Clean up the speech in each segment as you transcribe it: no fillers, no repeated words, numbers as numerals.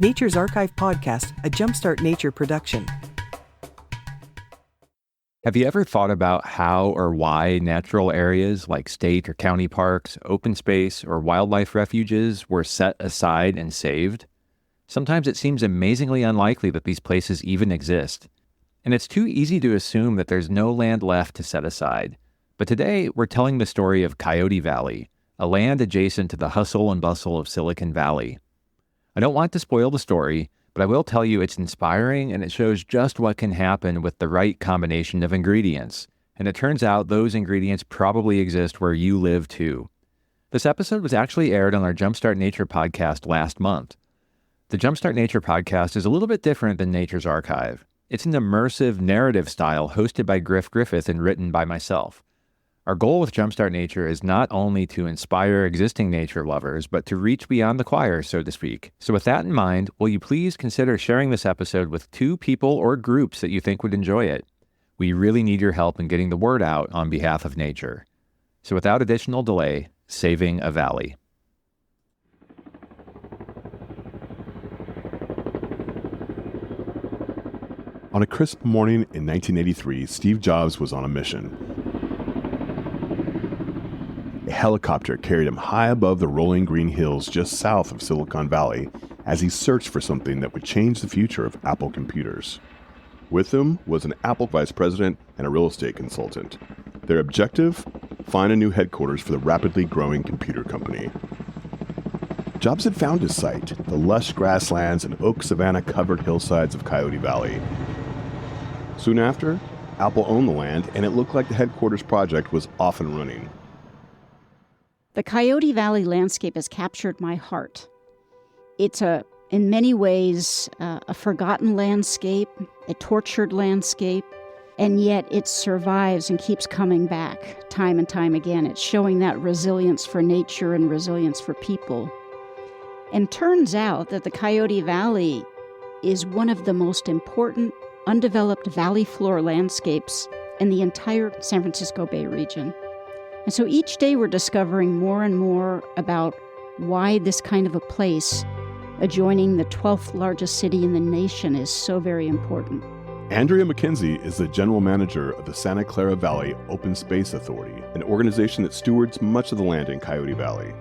Nature's Archive podcast, a Jumpstart Nature production. Have you ever thought about how or why natural areas like state or county parks, open space, or wildlife refuges were set aside and saved? Sometimes it seems amazingly unlikely that these places even exist. And it's too easy to assume that there's no land left to set aside. But today, we're telling the story of Coyote Valley, a land adjacent to the hustle and bustle of Silicon Valley. I don't want to spoil the story, but I will tell you it's inspiring and it shows just what can happen with the right combination of ingredients. And it turns out those ingredients probably exist where you live too. This episode was actually aired on our Jumpstart Nature podcast last month. The Jumpstart Nature podcast is a little bit different than Nature's Archive. It's an immersive narrative style hosted by Griff Griffith and written by myself. Our goal with Jumpstart Nature is not only to inspire existing nature lovers, but to reach beyond the choir, so to speak. So with that in mind, will you please consider sharing this episode with 2 people or groups that you think would enjoy it? We really need your help in getting the word out on behalf of nature. So without additional delay, saving a valley. On a crisp morning in 1983, Steve Jobs was on a mission. A helicopter carried him high above the rolling green hills just south of Silicon Valley as he searched for something that would change the future of Apple computers. With him was an Apple vice president and a real estate consultant. Their objective? Find a new headquarters for the rapidly growing computer company. Jobs had found his site, the lush grasslands and oak savanna-covered hillsides of Coyote Valley. Soon after, Apple owned the land, and it looked like the headquarters project was off and running. The Coyote Valley landscape has captured my heart. It's in many ways, a forgotten landscape, a tortured landscape, and yet it survives and keeps coming back time and time again. It's showing that resilience for nature and resilience for people. And turns out that the Coyote Valley is one of the most important undeveloped valley floor landscapes in the entire San Francisco Bay region. And so each day we're discovering more and more about why this kind of a place, adjoining the 12th largest city in the nation, is so very important. Andrea McKenzie is the general manager of the Santa Clara Valley Open Space Authority, an organization that stewards much of the land in Coyote Valley.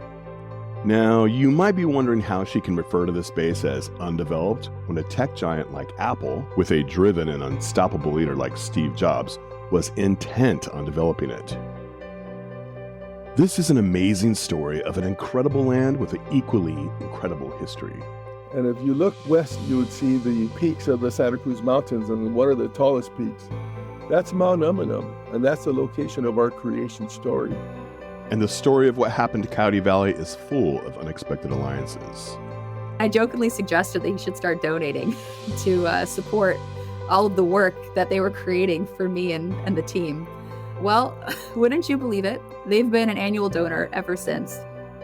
Now, you might be wondering how she can refer to this space as undeveloped when a tech giant like Apple, with a driven and unstoppable leader like Steve Jobs, was intent on developing it. This is an amazing story of an incredible land with an equally incredible history. And if you look west, you would see the peaks of the Santa Cruz Mountains, and one of the tallest peaks. That's Mount Umunhum, and that's the location of our creation story. And the story of what happened to Coyote Valley is full of unexpected alliances. I jokingly suggested that he should start donating to support all of the work that they were creating for me and the team. Well, wouldn't you believe it? They've been an annual donor ever since.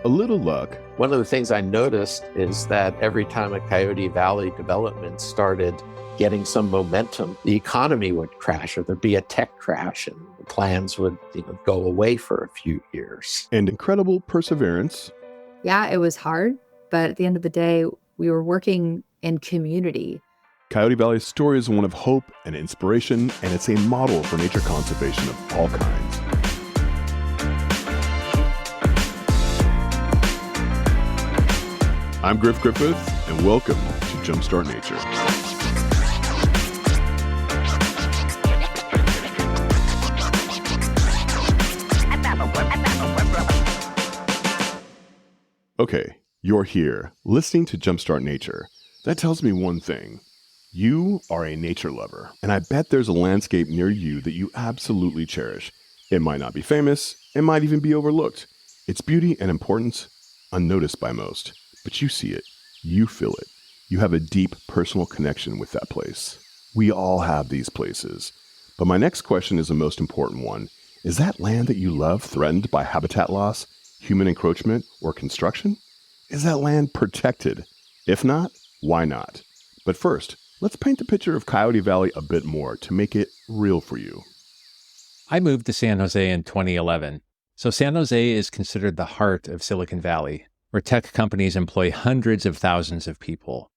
A little luck. One of the things I noticed is that every time a Coyote Valley development started getting some momentum, the economy would crash, or there'd be a tech crash, and the plans would go away for a few years. And incredible perseverance. Yeah, it was hard, but at the end of the day, we were working in community. Coyote Valley's story is one of hope and inspiration, and it's a model for nature conservation of all kinds. I'm Griff Griffith, and welcome to Jumpstart Nature. Okay, you're here, listening to Jumpstart Nature. That tells me one thing. You are a nature lover, and I bet there's a landscape near you that you absolutely cherish. It might not be famous, it might even be overlooked. Its beauty and importance, unnoticed by most. But you see it, you feel it. You have a deep personal connection with that place. We all have these places. But my next question is the most important one. Is that land that you love threatened by habitat loss, human encroachment, or construction? Is that land protected? If not, why not? But first, let's paint the picture of Coyote Valley a bit more to make it real for you. I moved to San Jose in 2011. So San Jose is considered the heart of Silicon Valley, where tech companies employ hundreds of thousands of people.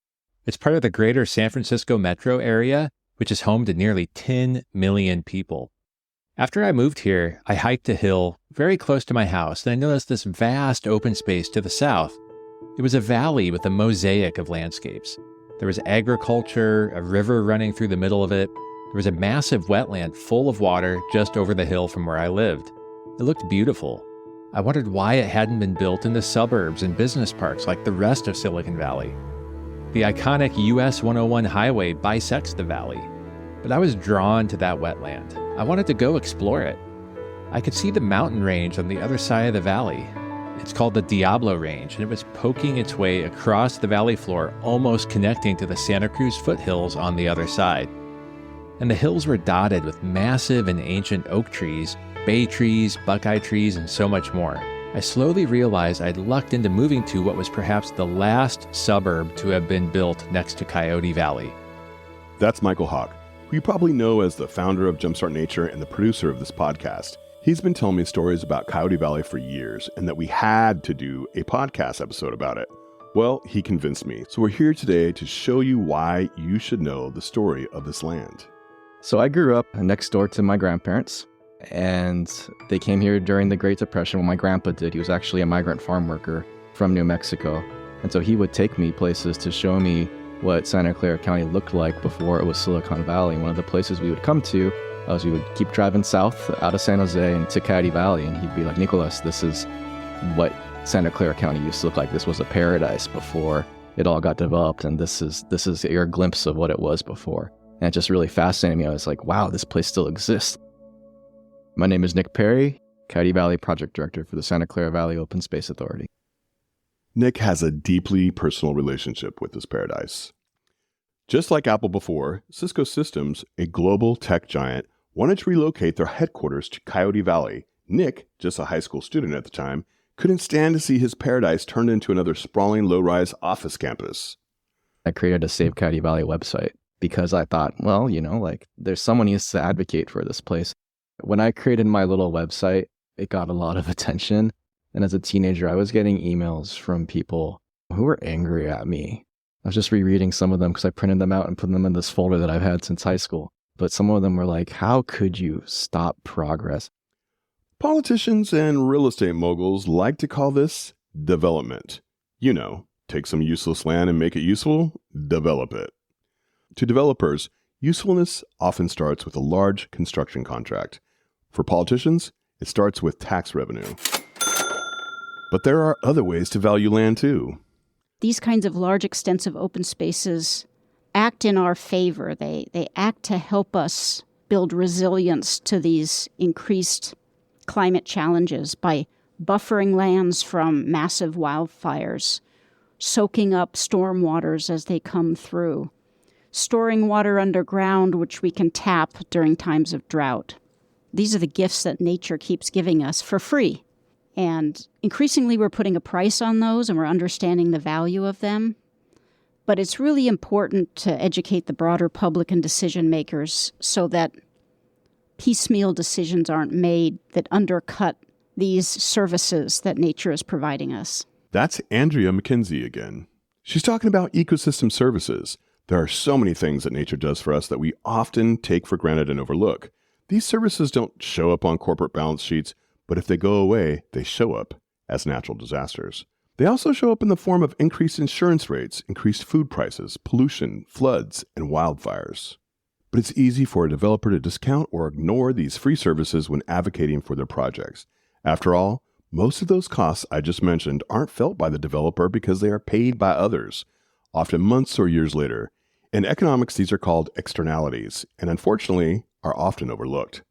It's part of the greater San Francisco metro area, which is home to nearly 10 million people. After I moved here, I hiked a hill very close to my house, and I noticed this vast open space to the south. It was a valley with a mosaic of landscapes. There was agriculture, a river running through the middle of it. There was a massive wetland full of water just over the hill from where I lived. It looked beautiful. I wondered why it hadn't been built into suburbs and business parks like the rest of Silicon Valley. The iconic US 101 highway bisects the valley, but I was drawn to that wetland. I wanted to go explore it. I could see the mountain range on the other side of the valley. It's called the Diablo Range, and it was poking its way across the valley floor, almost connecting to the Santa Cruz foothills on the other side. And the hills were dotted with massive and ancient oak trees, bay trees, buckeye trees, and so much more. I slowly realized I'd lucked into moving to what was perhaps the last suburb to have been built next to Coyote Valley. That's Michael Hawk, who you probably know as the founder of Jumpstart Nature and the producer of this podcast. He's been telling me stories about Coyote Valley for years and that we had to do a podcast episode about it. Well, he convinced me. So we're here today to show you why you should know the story of this land. So I grew up next door to my grandparents, and they came here during the Great Depression. Well, my grandpa did. He was actually a migrant farm worker from New Mexico. And so he would take me places to show me what Santa Clara County looked like before it was Silicon Valley. One of the places we would come to was we would keep driving south out of San Jose and to Coyote Valley, and he'd be like, Nicholas, this is what Santa Clara County used to look like. This was a paradise before it all got developed, and this is your glimpse of what it was before. And it just really fascinated me. I was like, wow, this place still exists. My name is Nick Perry, Coyote Valley Project Director for the Santa Clara Valley Open Space Authority. Nick has a deeply personal relationship with this paradise. Just like Apple before, Cisco Systems, a global tech giant, wanted to relocate their headquarters to Coyote Valley. Nick, just a high school student at the time, couldn't stand to see his paradise turned into another sprawling low-rise office campus. I created a Save Coyote Valley website because I thought, well, there's someone who needs to advocate for this place. When I created my little website, it got a lot of attention. And as a teenager, I was getting emails from people who were angry at me. I was just rereading some of them because I printed them out and put them in this folder that I've had since high school. But some of them were like, how could you stop progress? Politicians and real estate moguls like to call this development. Take some useless land and make it useful, develop it. To developers, usefulness often starts with a large construction contract. For politicians, it starts with tax revenue. But there are other ways to value land too. These kinds of large, extensive open spaces act in our favor. They act to help us build resilience to these increased climate challenges by buffering lands from massive wildfires, soaking up storm waters as they come through, storing water underground which we can tap during times of drought. These are the gifts that nature keeps giving us for free. And increasingly we're putting a price on those and we're understanding the value of them. But it's really important to educate the broader public and decision makers so that piecemeal decisions aren't made that undercut these services that nature is providing us. That's Andrea McKenzie again. She's talking about ecosystem services. There are so many things that nature does for us that we often take for granted and overlook. These services don't show up on corporate balance sheets, but if they go away, they show up as natural disasters. They also show up in the form of increased insurance rates, increased food prices, pollution, floods, and wildfires. But it's easy for a developer to discount or ignore these free services when advocating for their projects. After all, most of those costs I just mentioned aren't felt by the developer because they are paid by others, often months or years later. In economics, these are called externalities, and unfortunately, are often overlooked.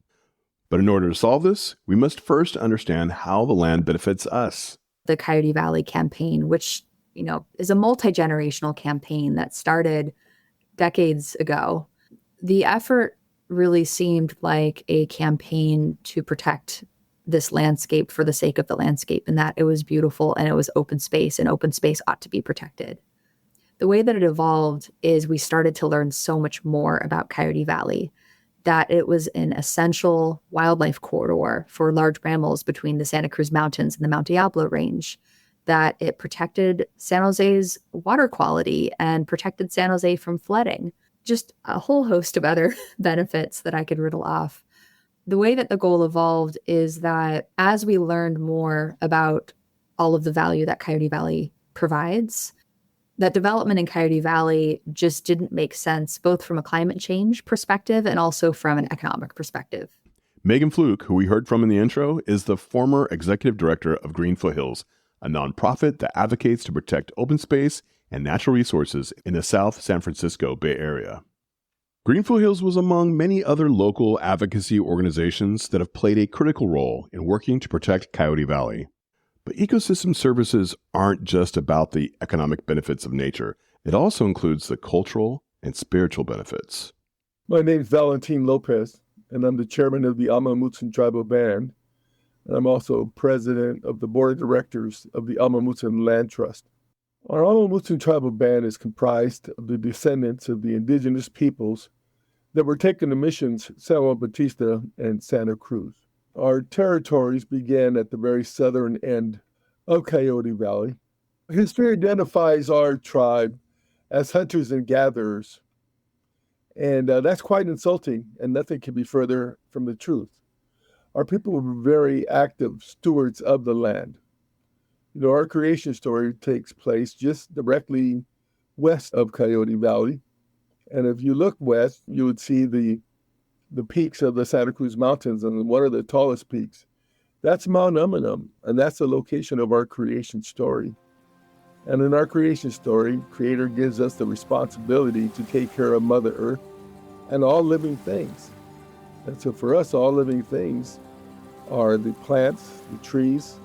But in order to solve this, we must first understand how the land benefits us. The Coyote Valley campaign, which, is a multi-generational campaign that started decades ago. The effort really seemed like a campaign to protect this landscape for the sake of the landscape, and that it was beautiful and it was open space, and open space ought to be protected. The way that it evolved is we started to learn so much more about Coyote Valley, that it was an essential wildlife corridor for large mammals between the Santa Cruz Mountains and the Mount Diablo Range, that it protected San Jose's water quality and protected San Jose from flooding. Just a whole host of other benefits that I could riddle off. The way that the goal evolved is that as we learned more about all of the value that Coyote Valley provides, that development in Coyote Valley just didn't make sense, both from a climate change perspective and also from an economic perspective. Megan Fluke, who we heard from in the intro, is the former executive director of Green Foothills, a nonprofit that advocates to protect open space and natural resources in the South San Francisco Bay Area. Green Foothills was among many other local advocacy organizations that have played a critical role in working to protect Coyote Valley. But ecosystem services aren't just about the economic benefits of nature. It also includes the cultural and spiritual benefits. My name's Valentin Lopez, and I'm the chairman of the Ama Mutsun Tribal Band. And I'm also president of the board of directors of the Ama Mutsun Land Trust. Our Ama Mutsun Tribal Band is comprised of the descendants of the indigenous peoples that were taken to missions San Juan Bautista and Santa Cruz. Our territories began at the very southern end of Coyote Valley. History identifies our tribe as hunters and gatherers, and that's quite insulting, and nothing can be further from the truth. Our people were very active stewards of the land. You know, our creation story takes place just directly west of Coyote Valley. And if you look west, you would see the peaks of the Santa Cruz Mountains, and one of the tallest peaks. That's Mount Umunum, and that's the location of our creation story. And in our creation story, Creator gives us the responsibility to take care of Mother Earth and all living things. And so for us, all living things are the plants, the trees,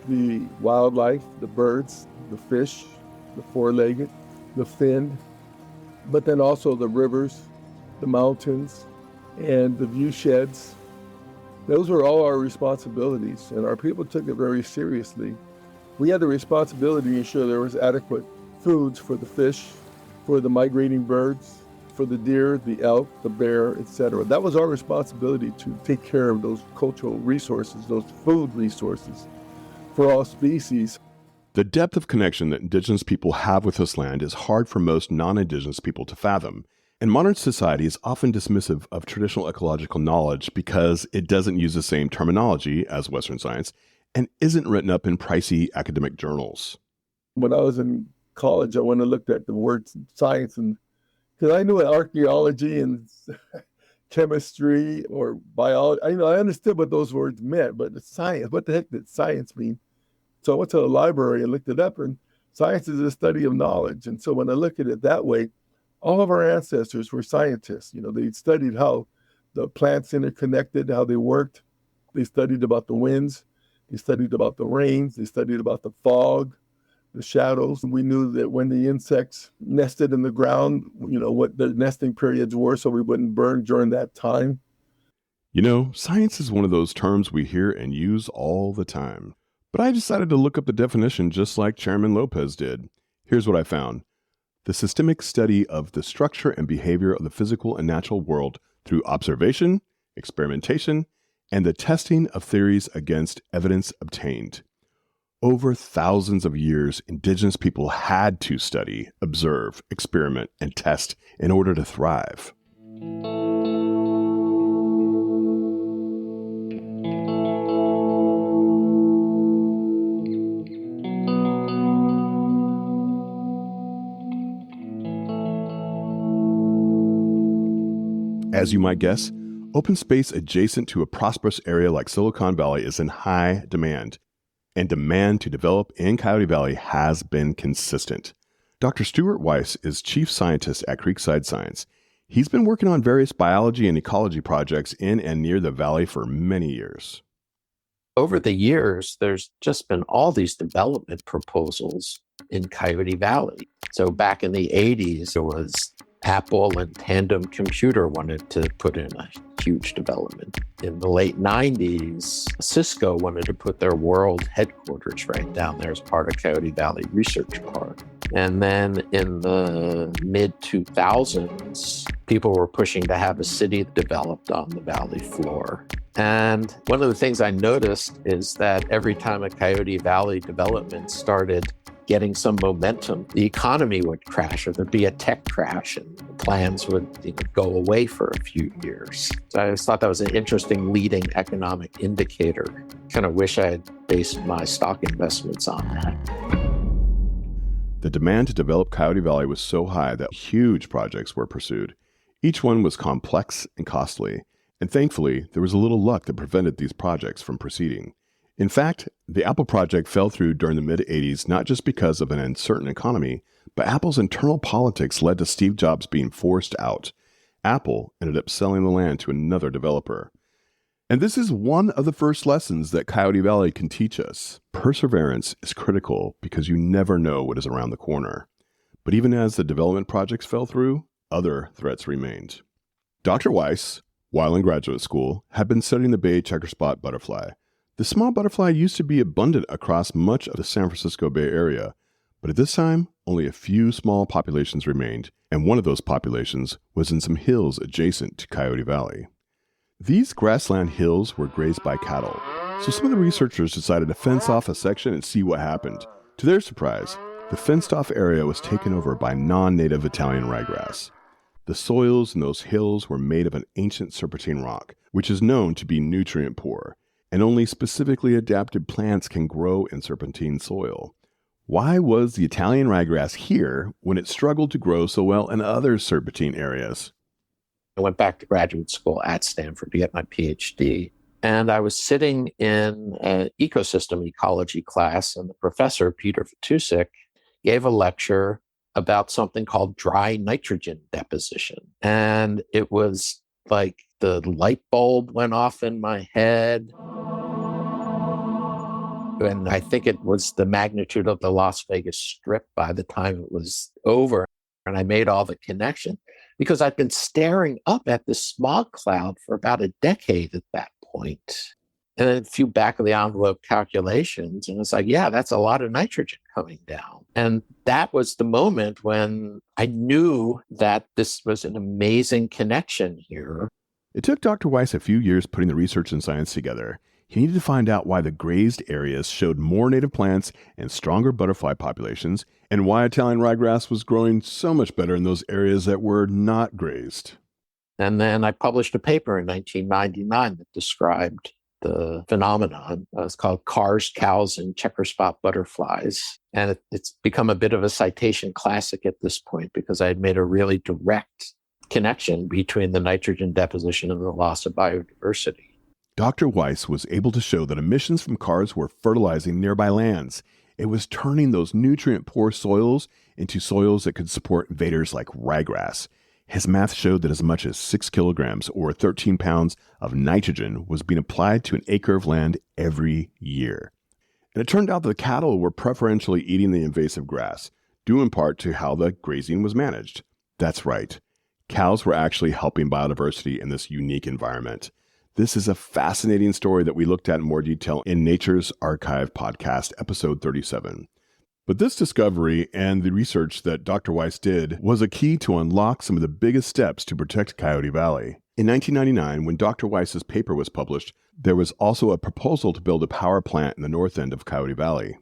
the wildlife, the birds, the fish, the four-legged, the finned, but then also the rivers, the mountains, and the view sheds. Those were all our responsibilities, and our people took it very seriously. We had the responsibility to ensure there was adequate foods for the fish, for the migrating birds, for the deer, the elk, the bear, etc. That was our responsibility to take care of those cultural resources, those food resources for all species. The depth of connection that indigenous people have with this land is hard for most non-indigenous people to fathom, and modern society is often dismissive of traditional ecological knowledge because it doesn't use the same terminology as Western science and isn't written up in pricey academic journals. When I was in college, I went and looked at the word science, and because I knew archaeology and chemistry or biology, I understood what those words meant, but the science, what the heck did science mean? So I went to the library and looked it up, and science is the study of knowledge. And so when I look at it that way, all of our ancestors were scientists. They studied how the plants interconnected, how they worked. They studied about the winds. They studied about the rains. They studied about the fog, the shadows. We knew that when the insects nested in the ground, what the nesting periods were so we wouldn't burn during that time. Science is one of those terms we hear and use all the time. But I decided to look up the definition just like Chairman Lopez did. Here's what I found. The systemic study of the structure and behavior of the physical and natural world through observation, experimentation, and the testing of theories against evidence obtained. Over thousands of years, indigenous people had to study, observe, experiment, and test in order to thrive. As you might guess, open space adjacent to a prosperous area like Silicon Valley is in high demand, and demand to develop in Coyote Valley has been consistent. Dr. Stuart Weiss is chief scientist at Creekside Science. He's been working on various biology and ecology projects in and near the valley for many years. Over the years, there's just been all these development proposals in Coyote Valley. So back in the 80s, it was Apple and Tandem Computer wanted to put in a huge development. In the late 90s, Cisco wanted to put their world headquarters right down there as part of Coyote Valley Research Park. And then in the mid-2000s, People were pushing to have a city developed on the valley floor. And one of the things I noticed is that every time a Coyote Valley development started getting some momentum, the economy would crash, or there'd be a tech crash, and the plans would go away for a few years. So I just thought that was an interesting leading economic indicator. Kind of wish I had based my stock investments on that. The demand to develop Coyote Valley was so high that huge projects were pursued. Each one was complex and costly, and thankfully, there was a little luck that prevented these projects from proceeding. In fact, the Apple project fell through during the mid-'80s not just because of an uncertain economy, but Apple's internal politics led to Steve Jobs being forced out. Apple ended up selling the land to another developer. And this is one of the first lessons that Coyote Valley can teach us. Perseverance is critical because you never know what is around the corner. But even as the development projects fell through, other threats remained. Dr. Weiss, while in graduate school, had been studying the Bay checkerspot butterfly. The small butterfly used to be abundant across much of the San Francisco Bay Area, but at this time, only a few small populations remained, and one of those populations was in some hills adjacent to Coyote Valley. These grassland hills were grazed by cattle, so some of the researchers decided to fence off a section and see what happened. To their surprise, the fenced-off area was taken over by non-native Italian ryegrass. The soils in those hills were made of an ancient serpentine rock, which is known to be nutrient poor, and only specifically adapted plants can grow in serpentine soil. Why was the Italian ryegrass here when it struggled to grow so well in other serpentine areas? I went back to graduate school at Stanford to get my PhD, and I was sitting in an ecosystem ecology class, and the professor, Peter Fatusek, gave a lecture about something called dry nitrogen deposition. And it was like the light bulb went off in my head. And I think it was the magnitude of the Las Vegas Strip by the time it was over. And I made all the connection because I'd been staring up at this smog cloud for about a decade at that point. And then a few back of the envelope calculations. And it's like, yeah, that's a lot of nitrogen coming down. And that was the moment when I knew that this was an amazing connection here. It took Dr. Weiss a few years putting the research and science together. He needed to find out why the grazed areas showed more native plants and stronger butterfly populations, and why Italian ryegrass was growing so much better in those areas that were not grazed. And then I published a paper in 1999 that described the phenomenon. It's called Cars, Cows, and Checker Spot Butterflies. And it's become a bit of a citation classic at this point because I had made a really direct connection between the nitrogen deposition and the loss of biodiversity. Dr. Weiss was able to show that emissions from cars were fertilizing nearby lands. It was turning those nutrient-poor soils into soils that could support invaders like ryegrass. His math showed that as much as 6 kilograms or 13 pounds of nitrogen was being applied to an acre of land every year. And it turned out that the cattle were preferentially eating the invasive grass, due in part to how the grazing was managed. That's right. Cows were actually helping biodiversity in this unique environment. This is a fascinating story that we looked at in more detail in Nature's Archive podcast, episode 37. But this discovery and the research that Dr. Weiss did was a key to unlock some of the biggest steps to protect Coyote Valley. In 1999, when Dr. Weiss's paper was published, there was also a proposal to build a power plant in the north end of Coyote Valley.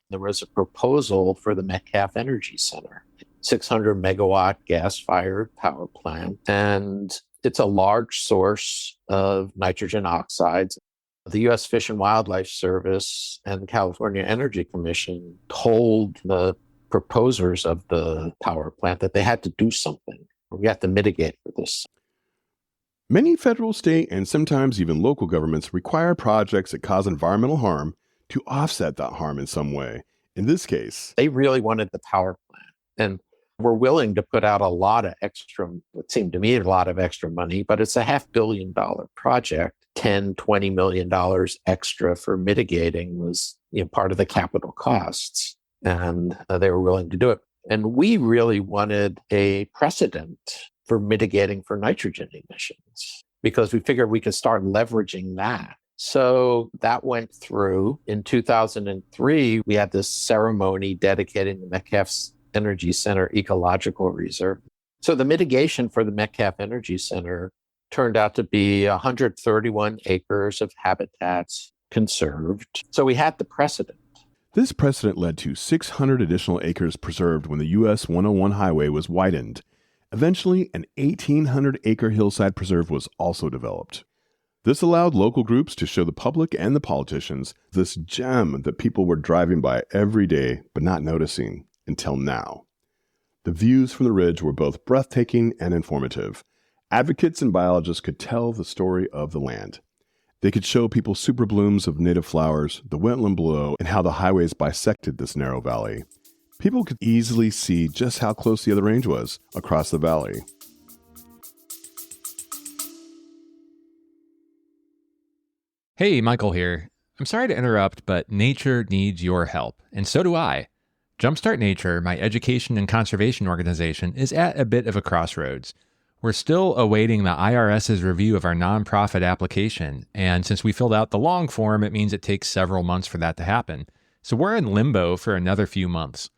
There was a proposal for the Metcalf Energy Center, 600 megawatt gas-fired power plant, and it's a large source of nitrogen oxides. The U.S. Fish and Wildlife Service and the California Energy Commission told the proposers of the power plant that they had to do something. We had to mitigate for this. Many federal, state, and sometimes even local governments require projects that cause environmental harm to offset that harm in some way. In this case, they really wanted the power plant. And we're willing to put out a lot of extra, what seemed to me a lot of extra money, but it's a $500 million project. $10-20 million extra for mitigating was part of the capital costs. And they were willing to do it. And we really wanted a precedent for mitigating for nitrogen emissions because we figured we could start leveraging that. So that went through. In 2003, we had this ceremony dedicating the Metcalf Energy Center Ecological Reserve. So the mitigation for the Metcalf Energy Center turned out to be 131 acres of habitats conserved. So we had the precedent. This precedent led to 600 additional acres preserved when the US 101 highway was widened. Eventually, an 1,800-acre hillside preserve was also developed. This allowed local groups to show the public and the politicians this gem that people were driving by every day but not noticing until now. The views from the ridge were both breathtaking and informative. Advocates and biologists could tell the story of the land. They could show people super blooms of native flowers, the wetland below, and how the highways bisected this narrow valley. People could easily see just how close the other range was across the valley. Hey, Michael here. I'm sorry to interrupt, but nature needs your help, and so do I. Jumpstart Nature, my education and conservation organization, is at a bit of a crossroads. We're still awaiting the IRS's review of our nonprofit application, and since we filled out the long form, it means it takes several months for that to happen. So we're in limbo for another few months.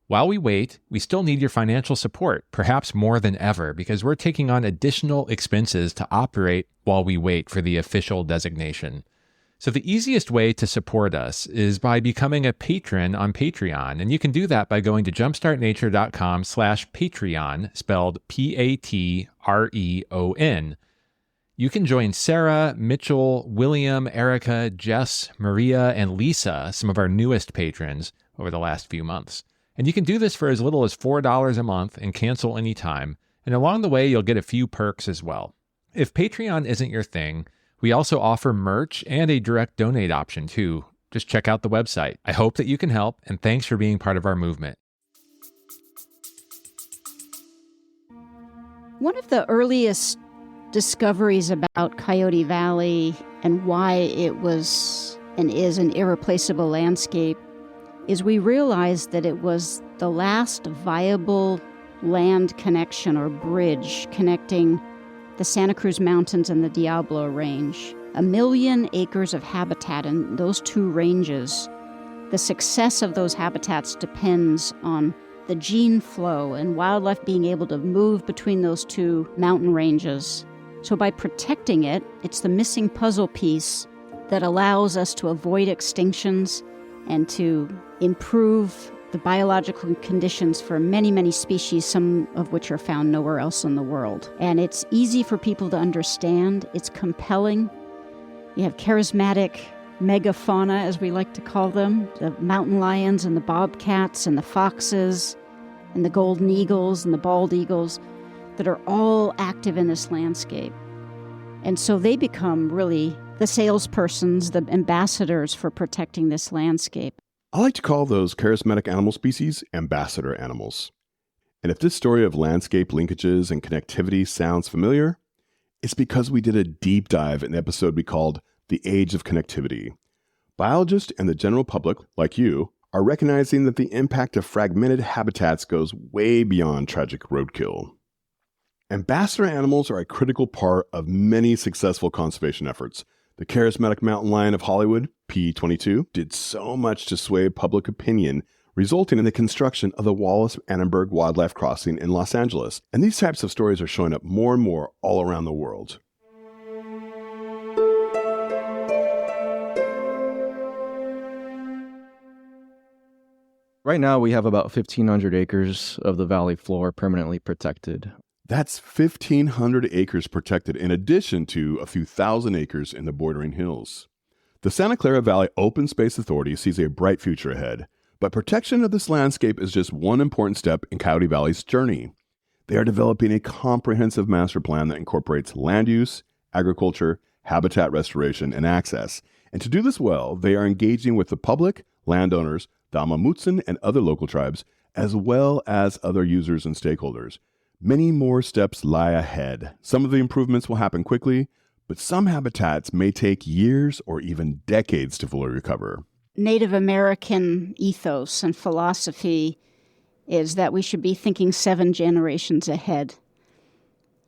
While we wait, we still need your financial support, perhaps more than ever, because we're taking on additional expenses to operate while we wait for the official designation. So the easiest way to support us is by becoming a patron on Patreon, and you can do that by going to jumpstartnature.com/Patreon, spelled Patreon. You can join Sarah, Mitchell, William, Erica, Jess, Maria, and Lisa, some of our newest patrons, over the last few months. And you can do this for as little as $4 a month and cancel anytime, and along the way you'll get a few perks as well. If Patreon isn't your thing, we also offer merch and a direct donate option too. Just check out the website. I hope that you can help, and thanks for being part of our movement. One of the earliest discoveries about Coyote Valley and why it was and is an irreplaceable landscape is we realized that it was the last viable land connection or bridge connecting the Santa Cruz Mountains and the Diablo Range. 1 million acres of habitat in those two ranges. The success of those habitats depends on the gene flow and wildlife being able to move between those two mountain ranges. So by protecting it, it's the missing puzzle piece that allows us to avoid extinctions and to improve the biological conditions for many, many species, some of which are found nowhere else in the world. And it's easy for people to understand. It's compelling. You have charismatic megafauna, as we like to call them, the mountain lions and the bobcats and the foxes and the golden eagles and the bald eagles that are all active in this landscape. And so they become really the salespersons, the ambassadors for protecting this landscape. I like to call those charismatic animal species ambassador animals. And if this story of landscape linkages and connectivity sounds familiar, it's because we did a deep dive in the episode we called The Age of Connectivity. Biologists and the general public, like you, are recognizing that the impact of fragmented habitats goes way beyond tragic roadkill. Ambassador animals are a critical part of many successful conservation efforts. The charismatic mountain lion of Hollywood, P22, did so much to sway public opinion, resulting in the construction of the Wallace-Annenberg Wildlife Crossing in Los Angeles. And these types of stories are showing up more and more all around the world. Right now, we have about 1,500 acres of the valley floor permanently protected. That's 1,500 acres protected, in addition to a few thousand acres in the bordering hills. The Santa Clara Valley Open Space Authority sees a bright future ahead, but protection of this landscape is just one important step in Coyote Valley's journey. They are developing a comprehensive master plan that incorporates land use, agriculture, habitat restoration, and access. And to do this well, they are engaging with the public, landowners, the Ama Mutsun, and other local tribes, as well as other users and stakeholders. Many more steps lie ahead. Some of the improvements will happen quickly, but some habitats may take years or even decades to fully recover. Native American ethos and philosophy is that we should be thinking 7 generations ahead.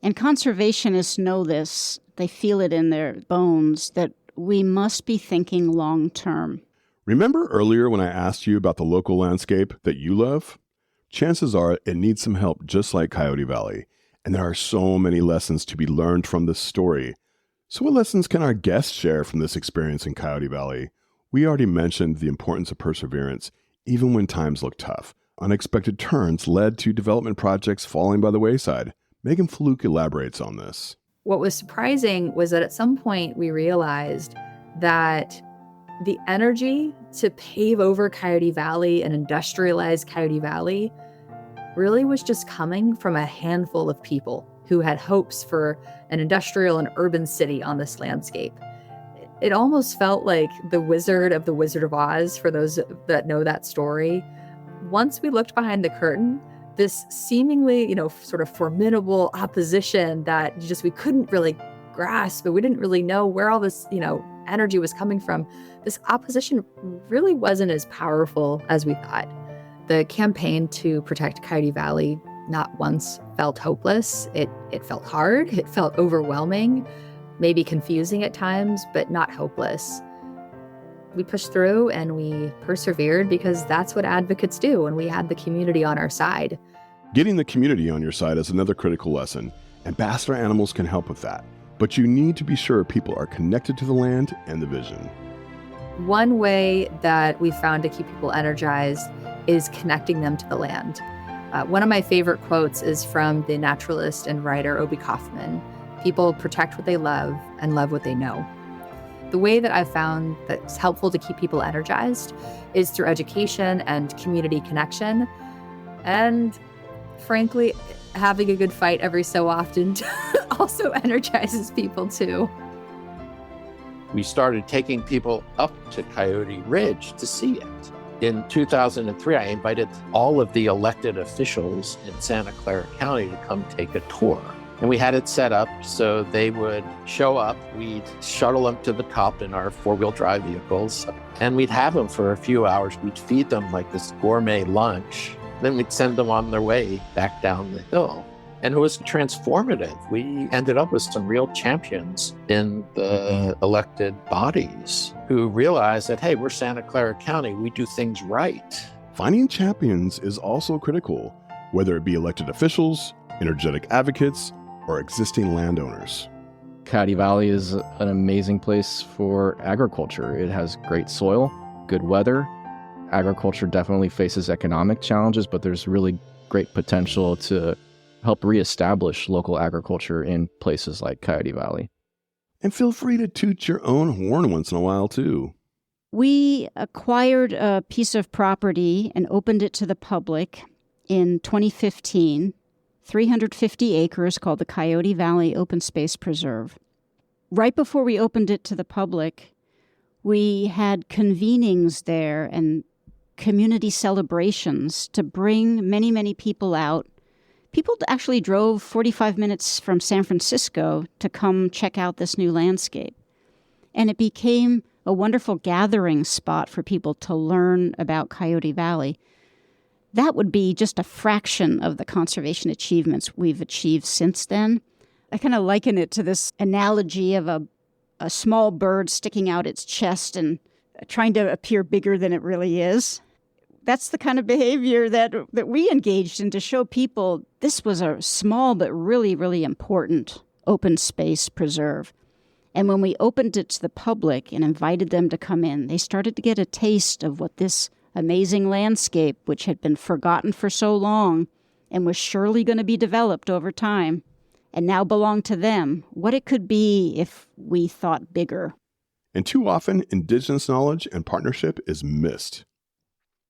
And conservationists know this. They feel it in their bones that we must be thinking long term. Remember earlier when I asked you about the local landscape that you love? chances are it needs some help just like Coyote Valley. And there are so many lessons to be learned from this story. So what lessons can our guests share from this experience in Coyote Valley? We already mentioned the importance of perseverance, even when times look tough. Unexpected turns led to development projects falling by the wayside. Megan Fluke elaborates on this. What was surprising was that at some point we realized that the energy to pave over Coyote Valley and industrialize Coyote Valley really was just coming from a handful of people who had hopes for an industrial and urban city on this landscape. It almost felt like the Wizard of Oz, for those that know that story. Once we looked behind the curtain, this seemingly, sort of formidable opposition that we couldn't really grasp, but we didn't really know where all this, energy was coming from. This opposition really wasn't as powerful as we thought. The campaign to protect Coyote Valley not once felt hopeless. It felt hard. It felt overwhelming, maybe confusing at times, but not hopeless. We pushed through and we persevered because that's what advocates do, and we had the community on our side. Getting the community on your side is another critical lesson. Ambassador animals can help with that, but you need to be sure people are connected to the land and the vision. One way that we found to keep people energized is connecting them to the land. One of my favorite quotes is from the naturalist and writer Obi Kaufman. People protect what they love and love what they know. The way that I've found that's helpful to keep people energized is through education and community connection. And frankly, having a good fight every so often also energizes people too. We started taking people up to Coyote Ridge to see it. In 2003, I invited all of the elected officials in Santa Clara County to come take a tour. And we had it set up so they would show up. We'd shuttle them to the top in our four-wheel drive vehicles, and we'd have them for a few hours. We'd feed them like this gourmet lunch. Then we'd send them on their way back down the hill. And it was transformative. We ended up with some real champions in the elected bodies who realized that, hey, we're Santa Clara County, we do things right. Finding champions is also critical, whether it be elected officials, energetic advocates, or existing landowners. Coyote Valley is an amazing place for agriculture. It has great soil, good weather. Agriculture definitely faces economic challenges, but there's really great potential to help reestablish local agriculture in places like Coyote Valley. And feel free to toot your own horn once in a while, too. We acquired a piece of property and opened it to the public in 2015, 350 acres, called the Coyote Valley Open Space Preserve. Right before we opened it to the public, we had convenings there and community celebrations to bring many, many people out. People actually drove 45 minutes from San Francisco to come check out this new landscape. And it became a wonderful gathering spot for people to learn about Coyote Valley. That would be just a fraction of the conservation achievements we've achieved since then. I kind of liken it to this analogy of a small bird sticking out its chest and trying to appear bigger than it really is. That's the kind of behavior that we engaged in to show people this was a small but really, really important open space preserve. And when we opened it to the public and invited them to come in, they started to get a taste of what this amazing landscape, which had been forgotten for so long and was surely going to be developed over time, and now belonged to them, what it could be if we thought bigger. And too often, indigenous knowledge and partnership is missed.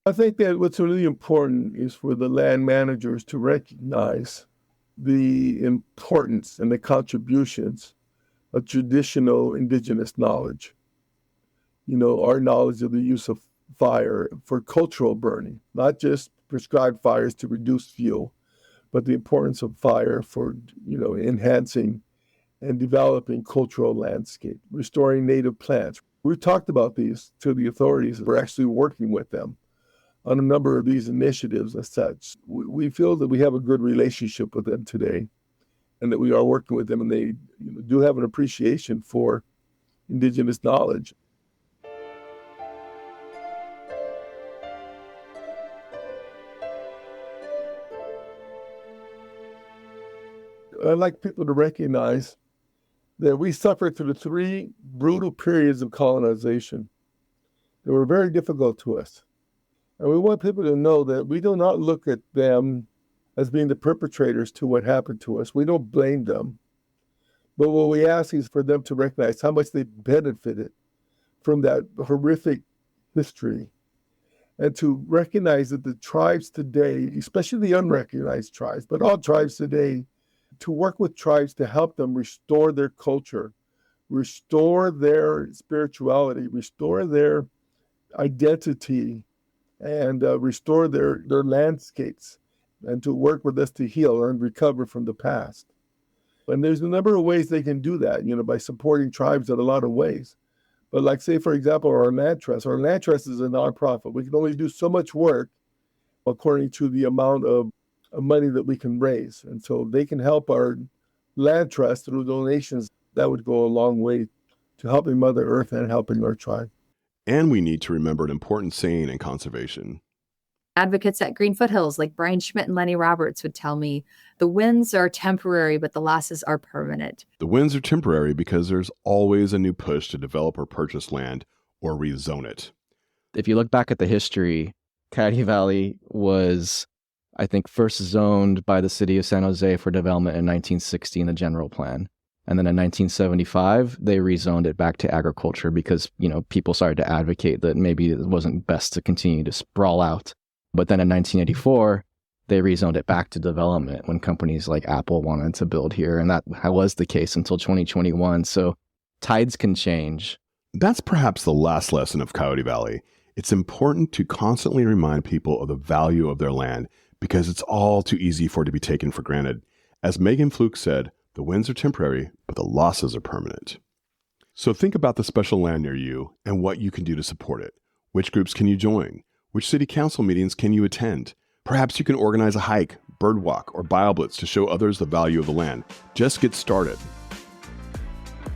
I think that what's really important is for the land managers to recognize the importance and the contributions of traditional indigenous knowledge. Our knowledge of the use of fire for cultural burning, not just prescribed fires to reduce fuel, but the importance of fire for, enhancing and developing cultural landscape, restoring native plants. We've talked about these to the authorities. We're actually working with them on a number of these initiatives as such. We feel that we have a good relationship with them today and that we are working with them, and they do have an appreciation for indigenous knowledge. I'd like people to recognize that we suffered through the 3 brutal periods of colonization that were very difficult to us. And we want people to know that we do not look at them as being the perpetrators to what happened to us. We don't blame them. But what we ask is for them to recognize how much they benefited from that horrific history, and to recognize that the tribes today, especially the unrecognized tribes, but all tribes today, to work with tribes to help them restore their culture, restore their spirituality, restore their identity, and restore their landscapes, and to work with us to heal and recover from the past. And there's a number of ways they can do that, by supporting tribes in a lot of ways. But like, say, for example, our land trust is a nonprofit. We can only do so much work according to the amount of money that we can raise. And so they can help our land trust through donations. That would go a long way to helping Mother Earth and helping our tribe. And we need to remember an important saying in conservation. Advocates at Green Foothills like Brian Schmidt and Lenny Roberts would tell me, the wins are temporary, but the losses are permanent. The wins are temporary because there's always a new push to develop or purchase land or rezone it. If you look back at the history, Coyote Valley was, I think, first zoned by the city of San Jose for development in 1960 in the general plan. And then in 1975, they rezoned it back to agriculture because, people started to advocate that maybe it wasn't best to continue to sprawl out. But then in 1984, they rezoned it back to development when companies like Apple wanted to build here. And that was the case until 2021. So tides can change. That's perhaps the last lesson of Coyote Valley. It's important to constantly remind people of the value of their land because it's all too easy for it to be taken for granted. As Megan Fluke said, the wins are temporary, but the losses are permanent. So think about the special land near you and what you can do to support it. Which groups can you join? Which city council meetings can you attend? Perhaps you can organize a hike, bird walk, or BioBlitz to show others the value of the land. Just get started.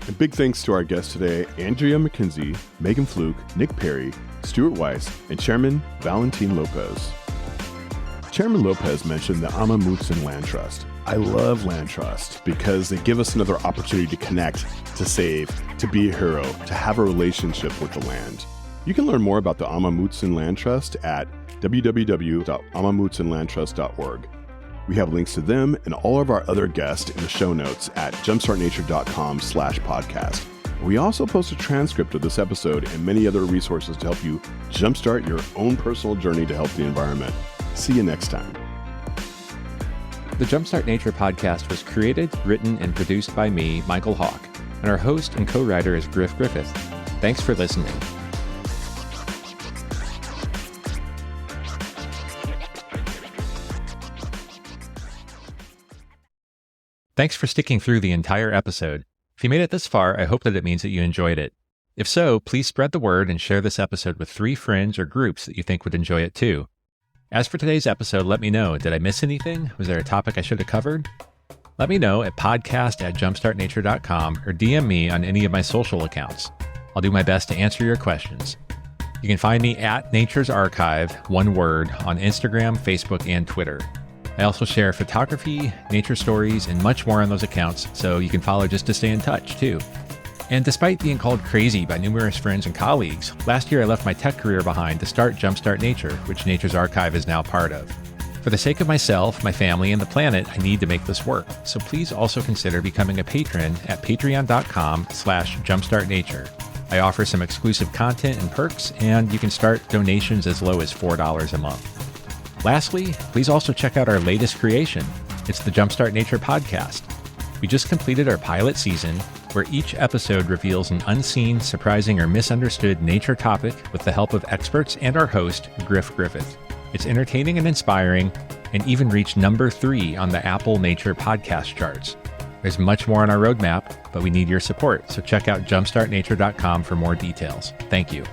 And big thanks to our guests today, Andrea McKenzie, Megan Fluke, Nick Perry, Stuart Weiss, and Chairman Valentin Lopez. Chairman Lopez mentioned the Amamutsan Land Trust. I love land trust because they give us another opportunity to connect, to save, to be a hero, to have a relationship with the land. You can learn more about the Amamutsan Land Trust at www.amamutsanlandtrust.org. We have links to them and all of our other guests in the show notes at jumpstartnature.com/podcast. We also post a transcript of this episode and many other resources to help you jumpstart your own personal journey to help the environment. See you next time. The Jumpstart Nature podcast was created, written, and produced by me, Michael Hawk, and our host and co-writer is Griff Griffith. Thanks for listening. Thanks for sticking through the entire episode. If you made it this far, I hope that it means that you enjoyed it. If so, please spread the word and share this episode with 3 friends or groups that you think would enjoy it too. As for today's episode, let me know. Did I miss anything? Was there a topic I should have covered? Let me know at podcast@jumpstartnature.com or DM me on any of my social accounts. I'll do my best to answer your questions. You can find me at Nature's Archive, one word, on Instagram, Facebook, and Twitter. I also share photography, nature stories, and much more on those accounts, so you can follow just to stay in touch, too. And despite being called crazy by numerous friends and colleagues, last year I left my tech career behind to start Jumpstart Nature, which Nature's Archive is now part of. For the sake of myself, my family, and the planet, I need to make this work, so please also consider becoming a patron at patreon.com/jumpstartnature. I offer some exclusive content and perks, and you can start donations as low as $4 a month. Lastly, please also check out our latest creation. It's the Jumpstart Nature podcast. We just completed our pilot season, where each episode reveals an unseen, surprising, or misunderstood nature topic with the help of experts and our host, Griff Griffith. It's entertaining and inspiring, and even reached number 3 on the Apple Nature podcast charts. There's much more on our roadmap, but we need your support, so check out jumpstartnature.com for more details. Thank you.